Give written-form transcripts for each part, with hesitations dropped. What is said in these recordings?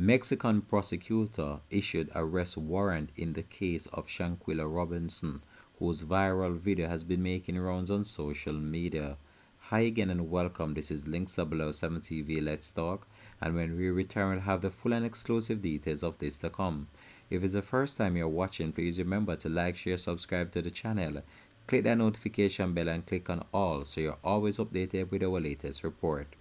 Mexican prosecutor issued arrest warrant in the case of Shanquella Robinson, whose viral video has been making rounds on social media. Hi again and welcome. This is Links007 TV. Let's talk. And when we return, we'll have the full and exclusive details of this to come. If it's the first time you're watching, please remember to like, share, subscribe to the channel. Click that notification bell and click on all so you're always updated with our latest report.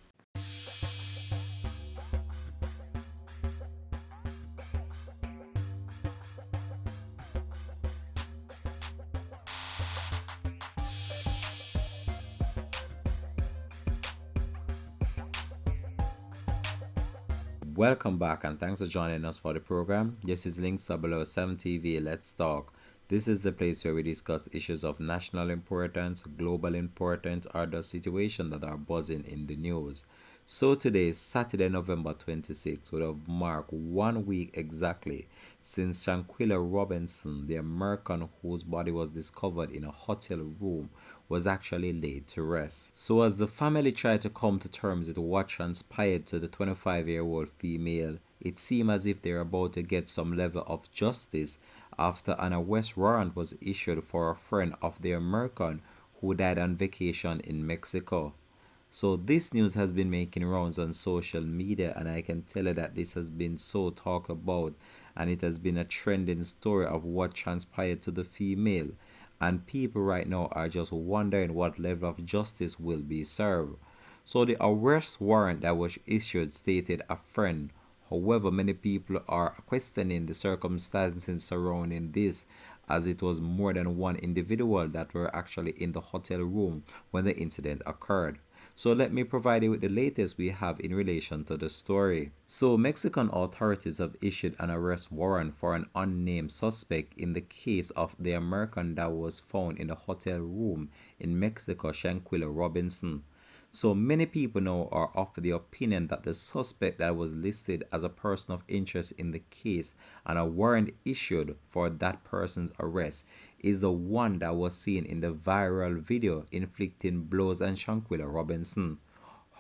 Welcome back and thanks for joining us for the program. This is Links007 TV. Let's talk. This is the place where we discuss issues of national importance, global importance, or the situations that are buzzing in the news. So today, Saturday, November 26th, would have marked 1 week exactly since Shanquella Robinson, the American whose body was discovered in a hotel room, was actually laid to rest. So as the family tried to come to terms with what transpired to the 25-year-old female, it seemed as if they were about to get some level of justice after an arrest warrant was issued for a friend of the American who died on vacation in Mexico. So this news has been making rounds on social media, and I can tell you that this has been so talked about, and it has been a trending story of what transpired to the female, and people right now are just wondering what level of justice will be served. So the arrest warrant that was issued stated a friend. However, many people are questioning the circumstances surrounding this, as it was more than one individual that were actually in the hotel room when the incident occurred. So let me provide you with the latest we have in relation to the story. So Mexican authorities have issued an arrest warrant for an unnamed suspect in the case of the American that was found in a hotel room in Mexico, Shanquella Robinson. So many people now are of the opinion that the suspect that was listed as a person of interest in the case and a warrant issued for that person's arrest is the one that was seen in the viral video inflicting blows on Shanquella Robinson.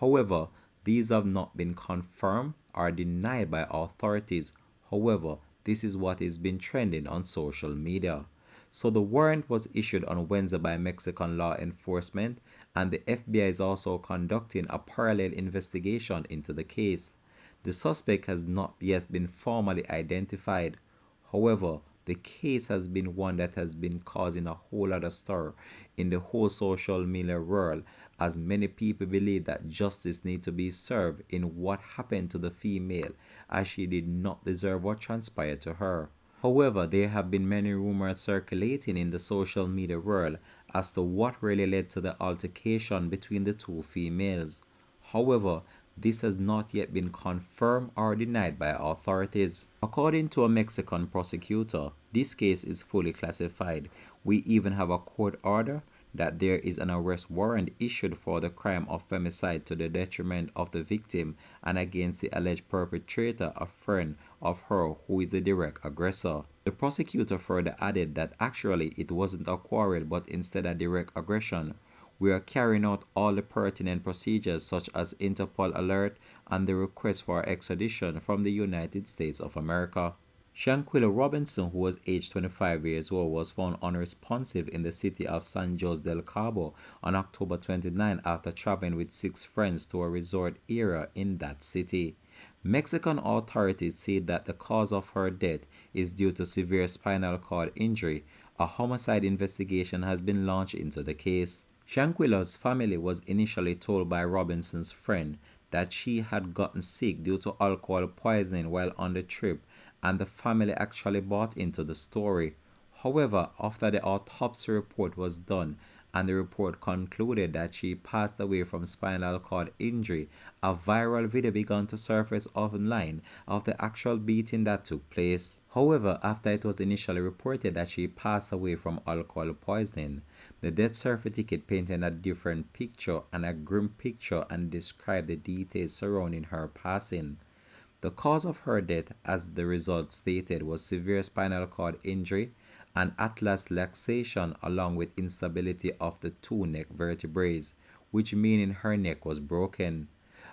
However, these have not been confirmed or denied by authorities. However, this is what is been trending on social media. So the warrant was issued on Wednesday by Mexican law enforcement, and the FBI is also conducting a parallel investigation into the case. The suspect has not yet been formally identified. However, the case has been one that has been causing a whole lot of stir in the whole social media world, as many people believe that justice needs to be served in what happened to the female, as she did not deserve what transpired to her. However, there have been many rumors circulating in the social media world as to what really led to the altercation between the two females. However, this has not yet been confirmed or denied by authorities. According to a Mexican prosecutor, this case is fully classified. We even have a court order that there is an arrest warrant issued for the crime of femicide to the detriment of the victim and against the alleged perpetrator, a friend of her who is the direct aggressor. The prosecutor further added that actually it wasn't a quarrel but instead a direct aggression. We are carrying out all the pertinent procedures such as Interpol alert and the request for extradition from the United States of America. Shanquella Robinson, who was aged 25 years old, was found unresponsive in the city of San Jose del Cabo on October 29 after traveling with 6 friends to a resort area in that city. Mexican authorities said that the cause of her death is due to severe spinal cord injury. A homicide investigation has been launched into the case. Shanquella's family was initially told by Robinson's friend that she had gotten sick due to alcohol poisoning while on the trip, and the family actually bought into the story. However, after the autopsy report was done and the report concluded that she passed away from spinal cord injury, a viral video began to surface online of the actual beating that took place. However, after it was initially reported that she passed away from alcohol poisoning, the death certificate painted a different picture and a grim picture and described the details surrounding her passing. The cause of her death, as the result stated, was severe spinal cord injury and atlas luxation along with instability of the 2 neck vertebrae, which meaning her neck was broken.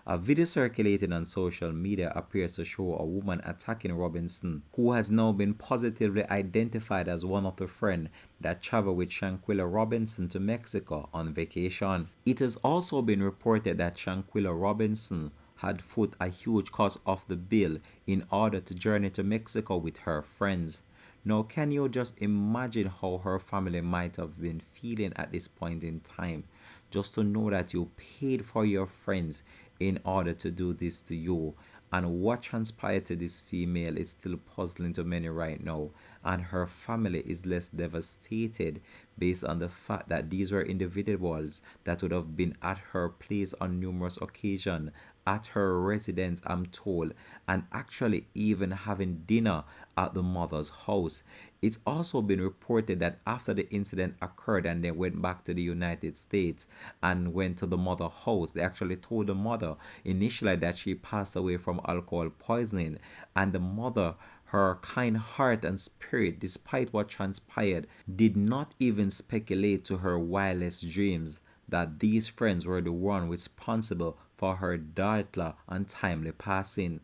A video circulating on social media appears to show a woman attacking Robinson, who has now been positively identified as one of the friends that traveled with Shanquella Robinson to Mexico on vacation. It has also been reported that Shanquella Robinson had foot a huge cost of the bill in order to journey to Mexico with her friends. Now, can you just imagine how her family might have been feeling at this point in time? Just to know that you paid for your friends in order to do this to you. And what transpired to this female is still puzzling to many right now. And her family is less devastated based on the fact that these were individuals that would have been at her place on numerous occasions, at her residence, I'm told, and actually even having dinner at the mother's house. It's also been reported that after the incident occurred and they went back to the United States and went to the mother house, they actually told the mother initially that she passed away from alcohol poisoning, and the mother, her kind heart and spirit, despite what transpired, did not even speculate to her wildest dreams that these friends were the one responsible for her daughter untimely passing.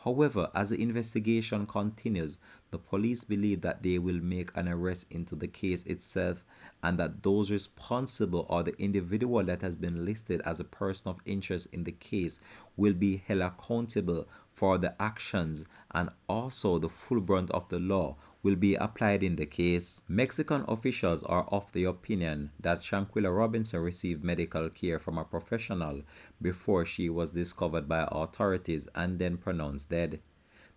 However, as the investigation continues, the police believe that they will make an arrest into the case itself, and that those responsible or the individual that has been listed as a person of interest in the case will be held accountable for the actions, and also the full brunt of the law will be applied in the case. Mexican officials are of the opinion that Shanquella Robinson received medical care from a professional before she was discovered by authorities and then pronounced dead.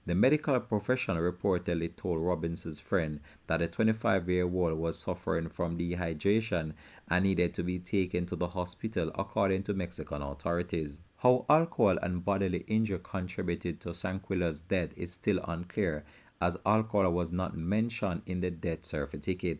The medical professional reportedly told Robinson's friend that the 25-year-old was suffering from dehydration and needed to be taken to the hospital, according to Mexican authorities. How alcohol and bodily injury contributed to Shanquella's death is still unclear, as alcohol was not mentioned in the death certificate.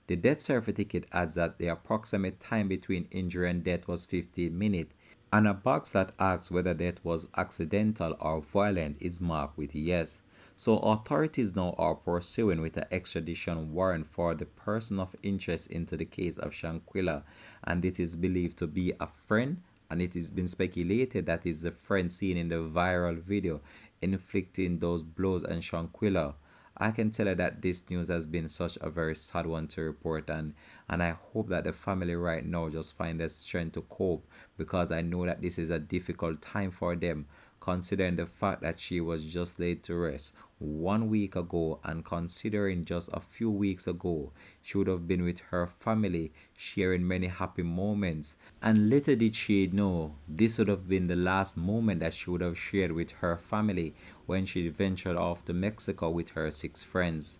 The death certificate adds that the approximate time between injury and death was 15 minutes, and a box that asks whether death was accidental or violent is marked with yes. So authorities now are pursuing with an extradition warrant for the person of interest into the case of Shanquella, and it is believed to be a friend, and it has been speculated that is the friend seen in the viral video inflicting those blows on Shanquella. I can tell you that this news has been such a very sad one to report, and I hope that the family right now just find the strength to cope, because I know that this is a difficult time for them, considering the fact that she was just laid to rest 1 week ago, and considering just a few weeks ago she would have been with her family sharing many happy moments, and little did she know this would have been the last moment that she would have shared with her family when she ventured off to Mexico with her 6 friends.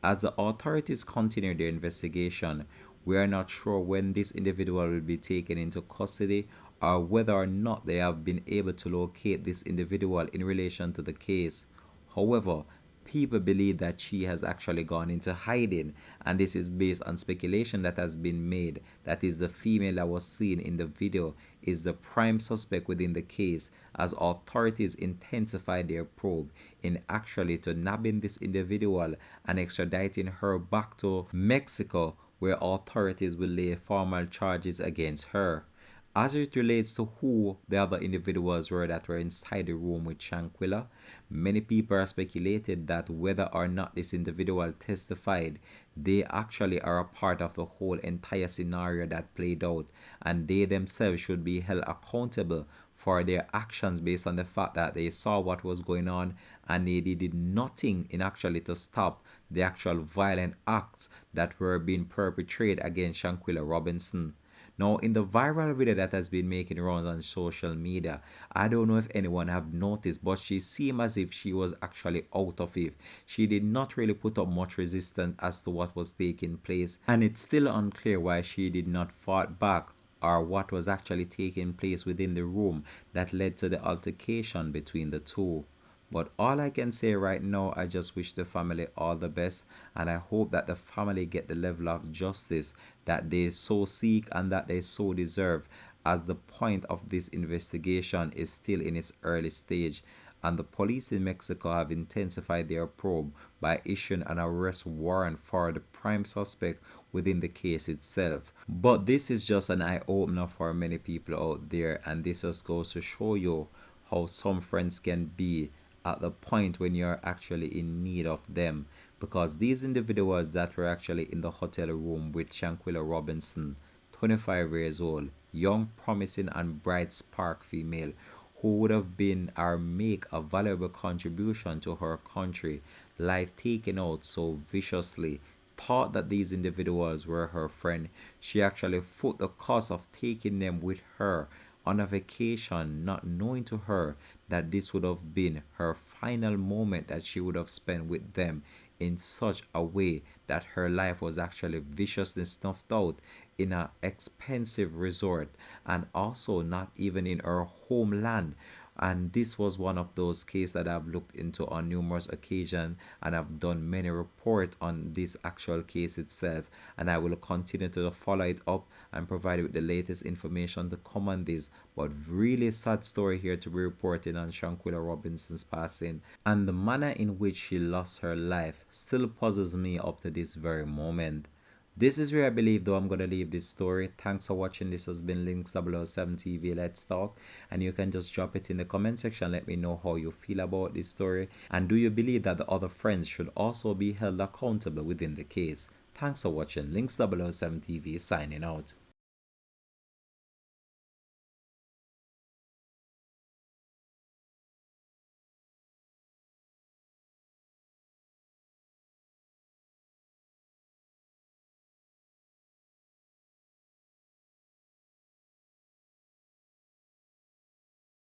As the authorities continue their investigation, we are not sure when this individual will be taken into custody, or whether or not they have been able to locate this individual in relation to the case. However, people believe that she has actually gone into hiding, and this is based on speculation that has been made that is the female that was seen in the video is the prime suspect within the case, as authorities intensify their probe in actually to nabbing this individual and extraditing her back to Mexico, where authorities will lay formal charges against her. As it relates to who the other individuals were that were inside the room with Shanquella, many people are speculated that whether or not this individual testified, they actually are a part of the whole entire scenario that played out, and they themselves should be held accountable for their actions based on the fact that they saw what was going on and they did nothing in actually to stop the actual violent acts that were being perpetrated against Shanquella Robinson. Now, in the viral video that has been making rounds on social media, I don't know if anyone have noticed, but she seemed as if she was actually out of it. She did not really put up much resistance as to what was taking place, and it's still unclear why she did not fight back, or what was actually taking place within the room that led to the altercation between the two. But all I can say right now, I just wish the family all the best, and I hope that the family get the level of justice that they so seek and that they so deserve, as the point of this investigation is still in its early stage, and the police in Mexico have intensified their probe by issuing an arrest warrant for the prime suspect within the case itself. But this is just an eye-opener for many people out there, and this just goes to show you how some friends can be at the point when you're actually in need of them. Because these individuals that were actually in the hotel room with Shanquella Robinson, 25 years old, young, promising, and bright spark female, who would have been or make a valuable contribution to her country, life taken out so viciously, thought that these individuals were her friend. She actually foot the cost of taking them with her on a vacation, not knowing to her that this would have been her final moment that she would have spent with them in such a way that her life was actually viciously snuffed out in an expensive resort, and also not even in her homeland. And this was one of those cases that I've looked into on numerous occasions, and I've done many reports on this actual case itself, and I will continue to follow it up and provide you with the latest information to come on this. But really sad story here to be reported on Shanquella Robinson's passing, and the manner in which she lost her life still puzzles me up to this very moment. This is where I believe though I'm going to leave this story. Thanks for watching. This has been Links 007 TV. Let's talk. And you can just drop it in the comment section. Let me know how you feel about this story. And do you believe that the other friends should also be held accountable within the case? Thanks for watching. Links 007 TV signing out.